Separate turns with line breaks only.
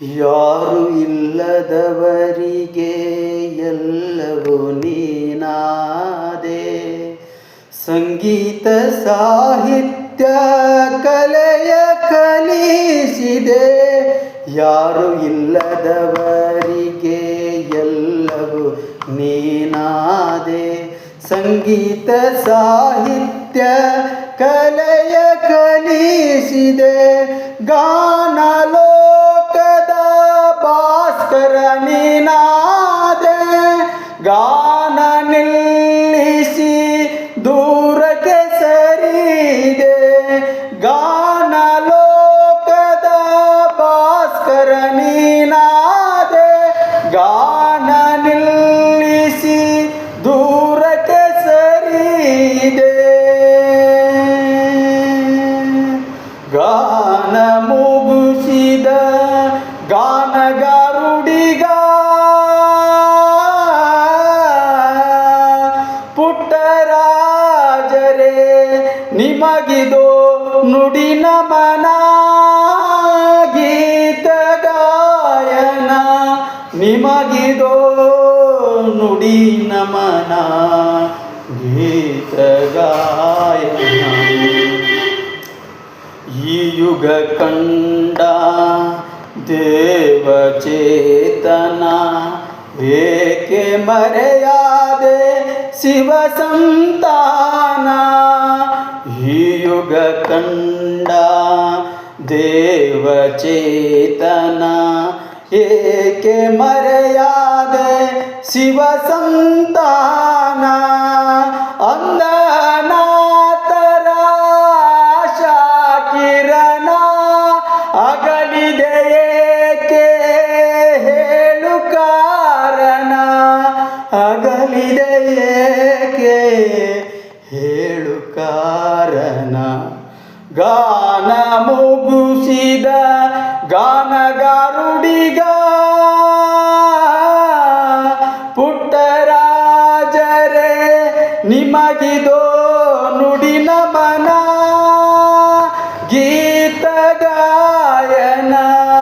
ಯಾರು ಇಲ್ಲದವರಿಗೆ ಎಲ್ಲವೂ ನೀನಾದೆ. ಸಂಗೀತ ಸಾಹಿತ್ಯ ಕಲೆಯ ಕಲಿಸಿದೆ. ಯಾರು ಇಲ್ಲದವರಿಗೆ ಎಲ್ಲವೂ ನೀನಾದೆ. ಸಂಗೀತ ಸಾಹಿತ್ಯ ಕಲೆಯ ಕಲಿಸಿದೆ. ಗಾನ ಲೋಕದ ಭಾಸ್ಕರ ನೀನಾದೆ. ಗಾನ ನಿಲ್ಲಿಸಿ ದೂರಕ್ಕೆ ಸರಿದೆ. ಗಾನ ಲೋಕದ ಭಾಸ್ಕರ ನೀನಾದೆ. ಗಾನ ನಿಲ್ಲಿಸಿ ದೂರಕ್ಕೆ ಸರಿದೆ. ಗಾನ ಮುಗಿಸಿದ ಗಾನಗಾರುಡಿಗ ಪುಟ್ಟರಾಜರೇ ನಿಮಗಿದೋ ನುಡಿ ನಮನ. ಗೀತ ಗಾಯನ ನಿಮಗಿದೋ ನುಡಿ ನಮನ. ಗೀತ ಗಾಯನ ಈ ಯುಗ ಕಂಡ ದೇವಚೇತನ ಏಕೆ ಮರೆಯಾದೆ ಶಿವ ಸಂತಾನ. ಈ ಯುಗ ಕಂಡ ದೇವಚೇತನ ಏಕೆ ಮರೆಯಾದೆ ಶಿವ ಸಂತಾನ. ಅಂದನಾಥರ ಆಶಾ ಕಿರಣ ಅಗಲಿದೆ ಏಕೆ ಹೇಳು ಕಾರಣ. ಅಗಲಿದೆ ಏಕೆ ಹೇಳು ಕಾರಣ. ಗಾನ ಮುಗಿಸಿದ ಗಾನಗಾರುಡಿಗ ಪುಟ್ಟರಾಜರೇ ನಿಮಗಿದೋ